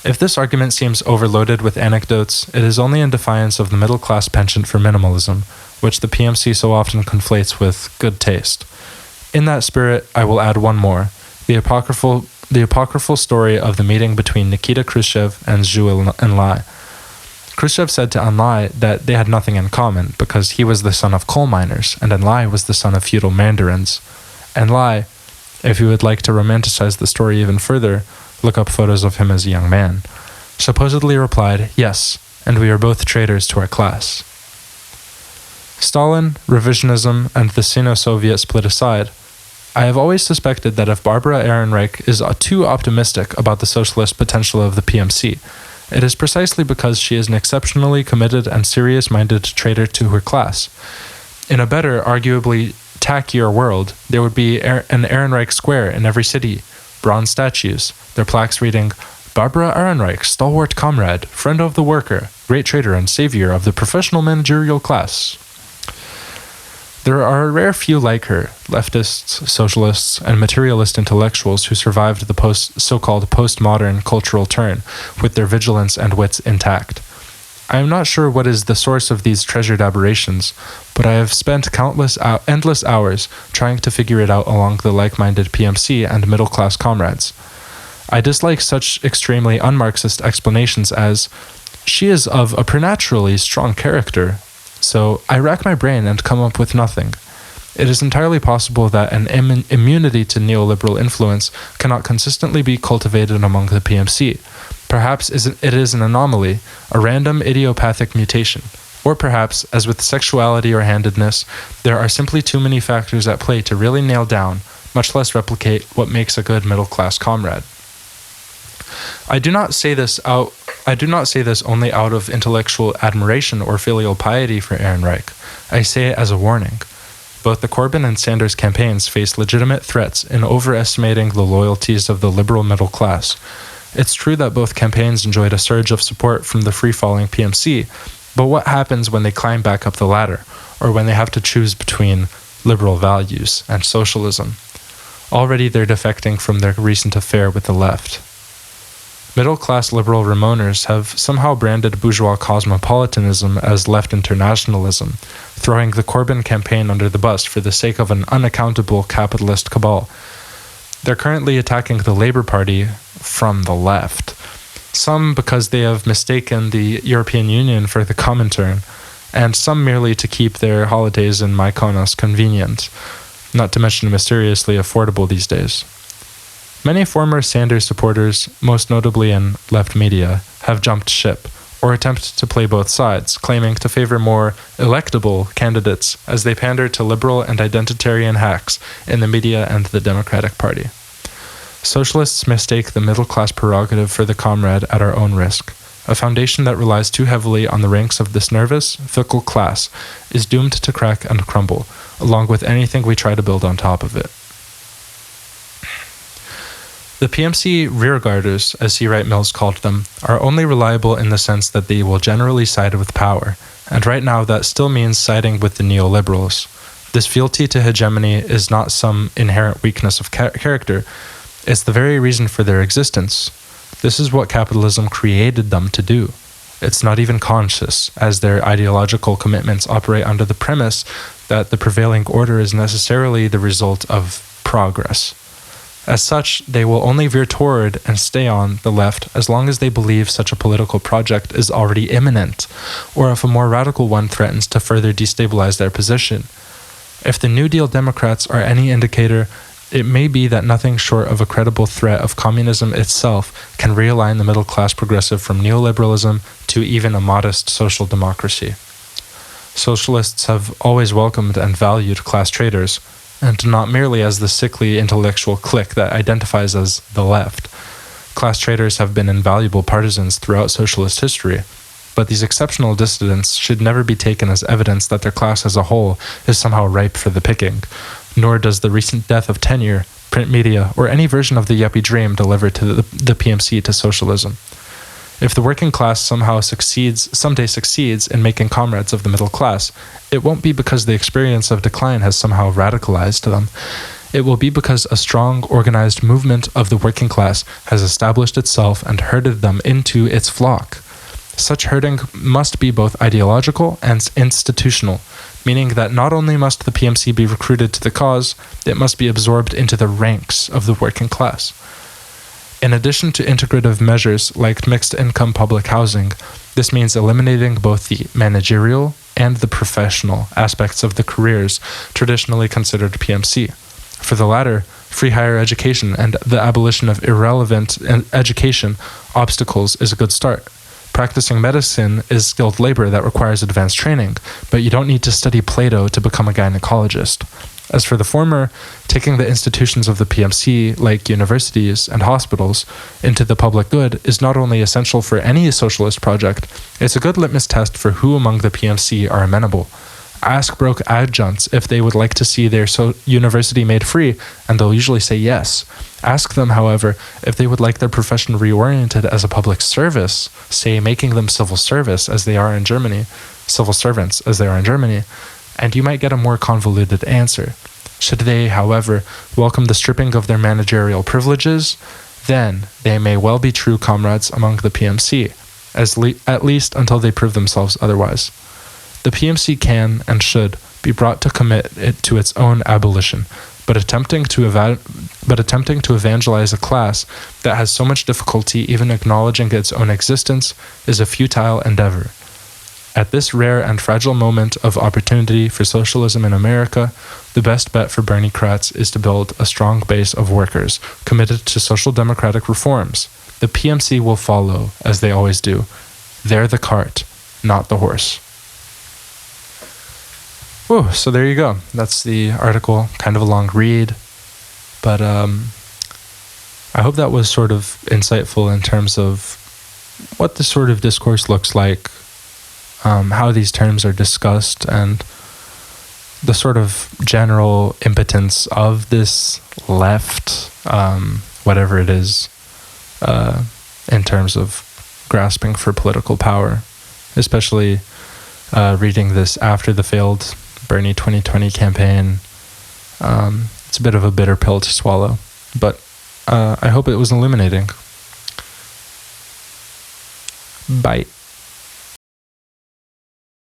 If this argument seems overloaded with anecdotes, it is only in defiance of the middle-class penchant for minimalism, which the PMC so often conflates with good taste. In that spirit, I will add one more, the apocryphal story of the meeting between Nikita Khrushchev and Zhu Enlai. Khrushchev said to Enlai that they had nothing in common because he was the son of coal miners and Enlai was the son of feudal mandarins. Enlai, if you would like to romanticize the story even further, look up photos of him as a young man, supposedly replied, "Yes, and we are both traitors to our class." Stalin, revisionism, and the Sino-Soviet split aside, I have always suspected that if Barbara Ehrenreich is too optimistic about the socialist potential of the PMC, it is precisely because she is an exceptionally committed and serious-minded traitor to her class. In a better, arguably tackier world, there would be an Ehrenreich square in every city, bronze statues, their plaques reading, "Barbara Ehrenreich, stalwart comrade, friend of the worker, great traitor and savior of the professional managerial class." There are a rare few like her, leftists, socialists, and materialist intellectuals who survived the so-called postmodern cultural turn, with their vigilance and wits intact. I am not sure what is the source of these treasured aberrations, but I have spent endless hours trying to figure it out along the like-minded PMC and middle-class comrades. I dislike such extremely un-Marxist explanations as, "She is of a preternaturally strong character," so I rack my brain and come up with nothing. It is entirely possible that an immunity to neoliberal influence cannot consistently be cultivated among the PMC. Perhaps it is an anomaly, a random idiopathic mutation. Or perhaps, as with sexuality or handedness, there are simply too many factors at play to really nail down, much less replicate, what makes a good middle-class comrade. I do not say this only out of intellectual admiration or filial piety for Ehrenreich. I say it as a warning. Both the Corbyn and Sanders campaigns face legitimate threats in overestimating the loyalties of the liberal middle class. It's true that both campaigns enjoyed a surge of support from the free-falling PMC, but what happens when they climb back up the ladder, or when they have to choose between liberal values and socialism? Already they're defecting from their recent affair with the left. Middle-class liberal Ramoners have somehow branded bourgeois cosmopolitanism as left internationalism, throwing the Corbyn campaign under the bus for the sake of an unaccountable capitalist cabal. They're currently attacking the Labour Party from the left, some because they have mistaken the European Union for the Comintern, and some merely to keep their holidays in Mykonos convenient, not to mention mysteriously affordable these days. Many former Sanders supporters, most notably in left media, have jumped ship, or attempt to play both sides, claiming to favor more electable candidates as they pander to liberal and identitarian hacks in the media and the Democratic Party. Socialists mistake the middle-class prerogative for the comrade at our own risk. A foundation that relies too heavily on the ranks of this nervous, fickle class is doomed to crack and crumble, along with anything we try to build on top of it. The PMC rearguarders, as C. Wright Mills called them, are only reliable in the sense that they will generally side with power, and right now that still means siding with the neoliberals. This fealty to hegemony is not some inherent weakness of character, it's the very reason for their existence. This is what capitalism created them to do. It's not even conscious, as their ideological commitments operate under the premise that the prevailing order is necessarily the result of progress. As such, they will only veer toward and stay on the left as long as they believe such a political project is already imminent, or if a more radical one threatens to further destabilize their position. If the New Deal Democrats are any indicator, it may be that nothing short of a credible threat of communism itself can realign the middle-class progressive from neoliberalism to even a modest social democracy. Socialists have always welcomed and valued class traders, and not merely as the sickly intellectual clique that identifies as the left. Class traders have been invaluable partisans throughout socialist history, but these exceptional dissidents should never be taken as evidence that their class as a whole is somehow ripe for the picking, nor does the recent death of tenure, print media, or any version of the yuppie dream deliver to the PMC to socialism. If the working class someday succeeds in making comrades of the middle class, it won't be because the experience of decline has somehow radicalized them. it will be because a strong, organized movement of the working class has established itself and herded them into its flock. Such herding must be both ideological and institutional, meaning that not only must the PMC be recruited to the cause, it must be absorbed into the ranks of the working class. In addition to integrative measures like mixed-income public housing, this means eliminating both the managerial and the professional aspects of the careers traditionally considered PMC. For the latter, free higher education and the abolition of irrelevant education obstacles is a good start. Practicing medicine is skilled labor that requires advanced training, but you don't need to study Plato to become a gynecologist. As for the former, taking the institutions of the PMC, like universities and hospitals, into the public good is not only essential for any socialist project, it's a good litmus test for who among the PMC are amenable. Ask broke adjuncts if they would like to see their university made free, and they'll usually say yes. Ask them, however, if they would like their profession reoriented as a public service, say making them civil servants as they are in Germany, and you might get a more convoluted answer. Should they, however, welcome the stripping of their managerial privileges, then they may well be true comrades among the PMC, at least until they prove themselves otherwise. The PMC can and should be brought to commit it to its own abolition, but attempting to evangelize a class that has so much difficulty even acknowledging its own existence is a futile endeavor. At this rare and fragile moment of opportunity for socialism in America, the best bet for Bernie Kratz is to build a strong base of workers committed to social democratic reforms. The PMC will follow, as they always do. They're the cart, not the horse. Whoa, so there you go. That's the article. Kind of a long read, but I hope that was sort of insightful in terms of what this sort of discourse looks like, how these terms are discussed, and the sort of general impotence of this left, whatever it is, in terms of grasping for political power, especially reading this after the failed Bernie 2020 campaign. It's a bit of a bitter pill to swallow, but I hope it was illuminating. Bye.